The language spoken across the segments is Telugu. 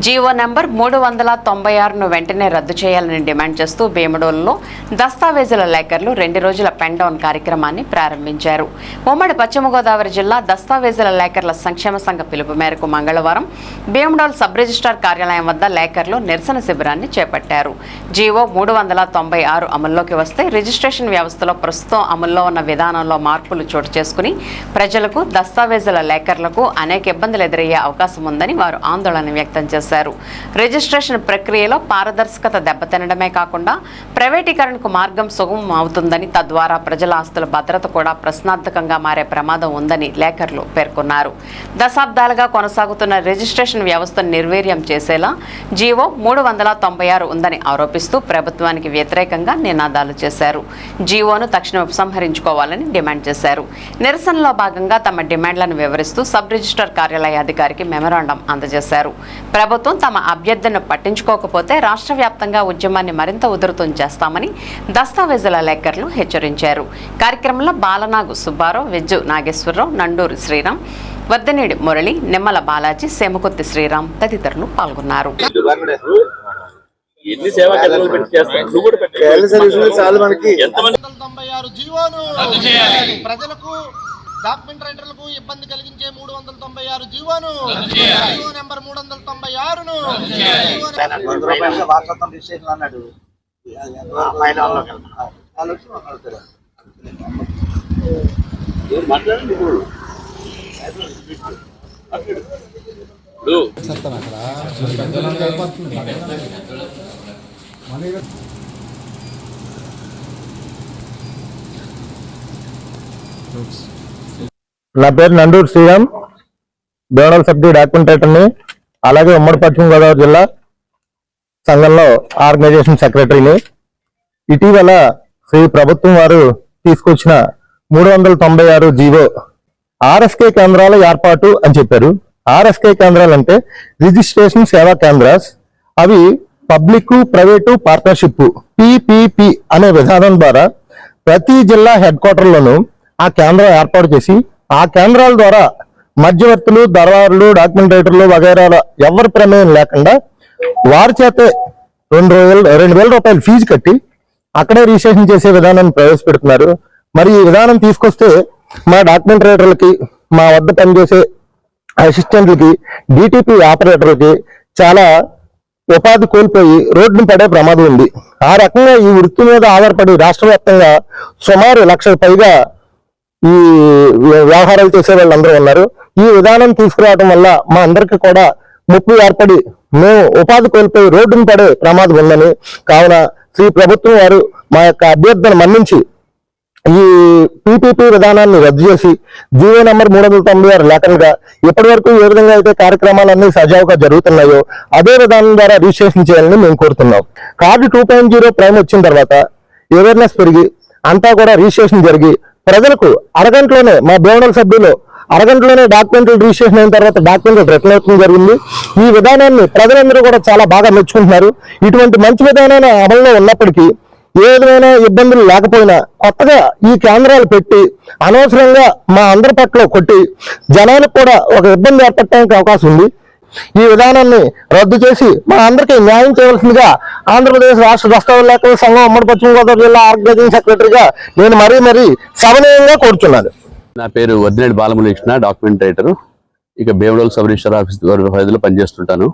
జీవో నంబర్ 396ను వెంటనే రద్దు చేయాలని డిమాండ్ చేస్తూ భీమడోలులో దస్తావేజుల లేకర్లు 2 రోజుల పెన్ డౌన్ కార్యక్రమాన్ని ప్రారంభించారు. ఉమ్మడి పశ్చిమ గోదావరి జిల్లా దస్తావేజుల లేకర్ల సంక్షేమ సంఘ పిలుపు మేరకు మంగళవారం భీమడోలు సబ్ రిజిస్ట్రార్ కార్యాలయం వద్ద లేకర్లు నిరసన శిబిరాన్ని చేపట్టారు. జీవో 396 అమల్లోకి వస్తే రిజిస్ట్రేషన్ వ్యవస్థలో ప్రస్తుతం అమల్లో ఉన్న విధానంలో మార్పులు చోటు చేసుకుని ప్రజలకు దస్తావేజుల లేకర్లకు అనేక ఇబ్బందులు ఎదురయ్యే అవకాశం ఉందని వారు ఆందోళన వ్యక్తం చేశారు. రిజిస్ట్రేషన్ ప్రక్రియలో పారదర్శకత దెబ్బతినడమే కాకుండా ప్రైవేటీకరణకు మార్గం సుగమం అవుతుందని, తద్వారా ప్రజల ఆస్తుల భద్రత కూడా ప్రశ్నార్థకంగా మారే ప్రమాదం ఉందని లేఖర్లు పేర్కొన్నారు. దశాబ్దాలుగా కొనసాగుతున్న రిజిస్ట్రేషన్ వ్యవస్థను నిర్వీర్యం చేసేలా జీవో 396 ఉందని ఆరోపిస్తూ ప్రభుత్వానికి వ్యతిరేకంగా నినాదాలు చేశారు. జీవోను తక్షణం ఉపసంహరించుకోవాలని డిమాండ్ చేశారు. నిరసనలో భాగంగా తమ డిమాండ్లను వివరిస్తూ సబ్ రిజిస్ట్రార్ కార్యాలయాధికారికి మెమరాండం అందజేశారు. ప్రభుత్వం తమ అభ్యర్థనను పట్టించుకోకపోతే రాష్ట్ర వ్యాప్తంగా ఉద్యమాన్ని మరింత ఉధృతం చేస్తామని దస్తావేజుల లేఖర్లు హెచ్చరించారు. కార్యక్రమంలో బాలనాగు సుబ్బారావు, వెజ్జు నాగేశ్వరరావు, నండూరి శ్రీరామ్, వద్దనేడి మురళి, నిమ్మల బాలాజీ, సేమకుర్తి శ్రీరామ్ తదితరులు పాల్గొన్నారు. డాక్యుమెంట్ రైటర్లకు ఇబ్బంది కలిగించే 396 జీవోను, జీవో నెంబర్ 396ను అన్నాడు. నా పేరు నండూరి శ్రీరామ్, భీమడోలు సబ్జెక్ట్ డాక్యుమెంట్ రైటర్ని, అలాగే ఉమ్మడి పశ్చిమ గోదావరి జిల్లా సంఘంలో ఆర్గనైజేషన్ సెక్రటరీని. ఇటీవల శ్రీ ప్రభుత్వం వారు తీసుకొచ్చిన 396 జీవో ఆర్ఎస్కే కేంద్రాల ఏర్పాటు అని చెప్పారు. ఆర్ఎస్కే కేంద్రాలు అంటే రిజిస్ట్రేషన్ సేవా కేంద్రాస్. అవి పబ్లిక్ ప్రైవేటు పార్ట్నర్షిప్ పిపిపి అనే విధానం ద్వారా ప్రతి జిల్లా హెడ్ క్వార్టర్లోనూ ఆ కేంద్రం ఏర్పాటు చేసి ఆ కేంద్రాల ద్వారా మధ్యవర్తులు, దళారులు, డాక్యుమెంట్ రైటర్లు వగైరాల ఎవరి ప్రమేయం లేకుండా వారి చేతే 2,000 రూపాయలు ఫీజు కట్టి అక్కడే రిజిస్ట్రేషన్ చేసే విధానాన్ని ప్రవేశపెడుతున్నారు. మరి ఈ విధానం తీసుకొస్తే మా డాక్యుమెంట్ రైటర్లకి, మా వద్ద పనిచేసే అసిస్టెంట్లకి, డిటిపి ఆపరేటర్లకి చాలా ఉపాధి కోల్పోయి రోడ్డును పడే ప్రమాదం ఉంది. ఆ రకంగా ఈ వృత్తి మీద ఆధారపడి రాష్ట్ర వ్యాప్తంగా సుమారు 1,00,000 పైగా ఈ వ్యవహారాలు చేసే వాళ్ళందరూ ఉన్నారు. ఈ విధానం తీసుకురావడం వల్ల మా అందరికీ కూడా ముప్పు ఏర్పడి మేము ఉపాధి కోల్పోయి రోడ్డును పడే ప్రమాదం ఉందని, కావున శ్రీ ప్రభుత్వం వారు మా యొక్క అభ్యర్థన మన్నించి ఈ పిపిపి విధానాన్ని రద్దు చేసి జీవో నెంబర్ 396 లేఖలుగా ఇప్పటి వరకు ఏ విధంగా అయితే కార్యక్రమాలన్నీ సజావుగా జరుగుతున్నాయో అదే విధానం ద్వారా రిజిస్ట్రేషన్ చేయాలని మేము కోరుతున్నాం. కార్డు 2.0 ప్రైమ్ వచ్చిన తర్వాత అవేర్నెస్ పెరిగి అంతా కూడా రిజిస్ట్రేషన్ జరిగి ప్రజలకు అరగంటలోనే, మా భీమడోలు సభ్యులు అరగంటలోనే డాక్యుమెంట్లు రిజిస్ట్రేషన్ అయిన తర్వాత డాక్యుమెంట్లు రిటర్న్ అవుతుంది జరిగింది. ఈ విధానాన్ని ప్రజలందరూ కూడా చాలా బాగా మెచ్చుకుంటున్నారు. ఇటువంటి మంచి విధానాన్ని అమల్లో ఉన్నప్పటికీ ఏ విధమైన ఇబ్బందులు లేకపోయినా కొత్తగా ఈ కేంద్రాలు పెట్టి అనవసరంగా మా అందరి పట్ల కొట్టి జనాలకు కూడా ఒక ఇబ్బంది ఏర్పడటానికి అవకాశం ఉంది. ఈ విధానాన్ని రద్దు చేసి మా అందరికీ న్యాయం చేయవలసిందిగా ఆంధ్రప్రదేశ్ రాష్ట్ర దస్తావేజుల లేఖల సంఘం ఉమ్మడి పశ్చిమ గోదావరి జిల్లా ఆర్గనైజింగ్ సెక్రటరీగా నేను మరీ సవినయంగా కోరుచున్నాను. నా పేరు వద్దనేడి బాలమురళీకృష్ణ, డాక్యుమెంట్ రైటర్. ఇక భీమడోలు సబ్ రిజిస్ట్రార్ ఆఫీస్ పరిధిలో పనిచేస్తుంటాను.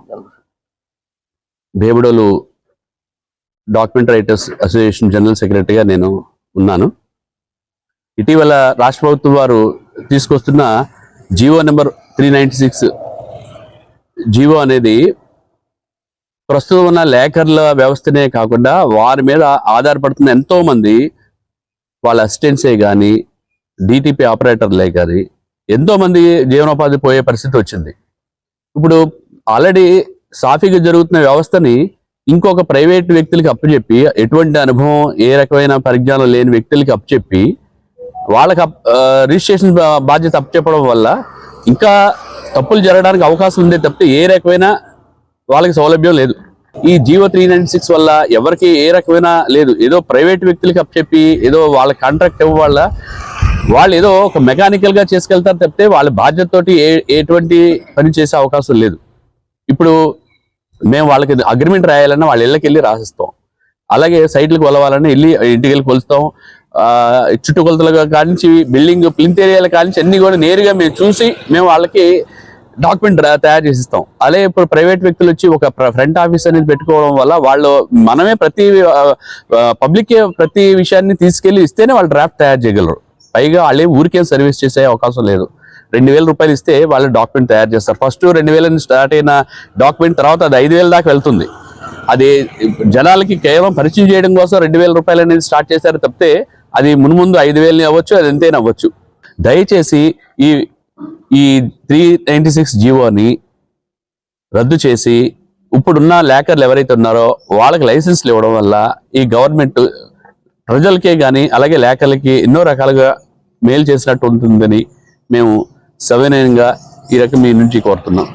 Bhimadolu document writers association general సెక్రటరీగా నేను ఉన్నాను. ఇటీవల రాష్ట్ర ప్రభుత్వం వారు తీసుకొస్తున్న జీవో నెంబర్ 396 జీవో అనేది ప్రస్తుతం ఉన్న లేఖర్ల వ్యవస్థనే కాకుండా వారి మీద ఆధారపడుతున్న ఎంతో మంది వాళ్ళ అసిస్టెంట్సే కానీ, డిటిపి ఆపరేటర్లే కానీ ఎంతో మంది జీవనోపాధి పోయే పరిస్థితి వచ్చింది. ఇప్పుడు ఆల్రెడీ సాఫీగా జరుగుతున్న వ్యవస్థని ఇంకొక ప్రైవేట్ వ్యక్తులకి అప్పచెప్పి, ఎటువంటి అనుభవం ఏ రకమైన పరిజ్ఞానం లేని వ్యక్తులకి అప్పచెప్పి వాళ్ళకి రిజిస్ట్రేషన్ బాధ్యత అప్పచెప్పడం వల్ల ఇంకా తప్పులు జరగడానికి అవకాశం ఉందే తప్పితే ఏ రకమైన వాళ్ళకి సౌలభ్యం లేదు. ఈ జీవో 396 వల్ల ఎవరికి ఏ రకమైన లేదు. ఏదో ప్రైవేట్ వ్యక్తులకి అప్పచెప్పి ఏదో వాళ్ళ కాంట్రాక్ట్ ఇవ్వ వల్ల వాళ్ళు ఏదో ఒక మెకానికల్ గా చేసుకెళ్తారు తప్పితే వాళ్ళ బాధ్యతతోటి ఎటువంటి పని చేసే అవకాశం లేదు. ఇప్పుడు మేము వాళ్ళకి అగ్రిమెంట్ రాయాలన్నా వాళ్ళ ఇళ్ళకి వెళ్ళి రాసిస్తాం. అలాగే సైట్లకు కొలవాలని వెళ్ళి ఇంటికి వెళ్ళి కొలుస్తాం. చుట్టుకొలతలుగా కానించి బిల్డింగ్ ప్లింత్ ఏరియాల కానించి అన్ని కూడా నేరుగా మేము చూసి మేము వాళ్ళకి డాక్యుమెంట్ తయారు చేసిస్తాం. అలాగే ఇప్పుడు ప్రైవేట్ వ్యక్తులు వచ్చి ఒక ఫ్రంట్ ఆఫీస్ అనేది పెట్టుకోవడం వల్ల వాళ్ళు మనమే పబ్లిక్ ప్రతి విషయాన్ని తీసుకెళ్లి ఇస్తేనే వాళ్ళు డ్రాఫ్ట్ తయారు చేయగలరు. పైగా వాళ్ళే ఊరికే సర్వీస్ చేసే అవకాశం లేదు. 2,000 రూపాయలు ఇస్తే వాళ్ళు డాక్యుమెంట్ తయారు చేస్తారు. ఫస్ట్ 2,000 స్టార్ట్ అయిన డాక్యుమెంట్ తర్వాత అది 5,000 దాకా వెళ్తుంది. అది జనాలకి కేవలం పరిచయం చేయడం కోసం 2,000 రూపాయలు అనేది స్టార్ట్ చేశారు తప్పితే అది మున్ముందు 5,000 అవ్వచ్చు, అది ఎంతైనా అవ్వచ్చు. దయచేసి ఈ 396 జీవోని రద్దు చేసి ఇప్పుడున్న లేకర్లు ఎవరైతే ఉన్నారో వాళ్ళకి లైసెన్స్లు ఇవ్వడం వల్ల ఈ గవర్నమెంట్ ప్రజలకే కానీ అలాగే లేకర్లకి ఎన్నో రకాలుగా మేలు చేసినట్టు ఉంటుందని మేము సవినయంగా ఈ రకం మీ నుంచి కోరుతున్నాం.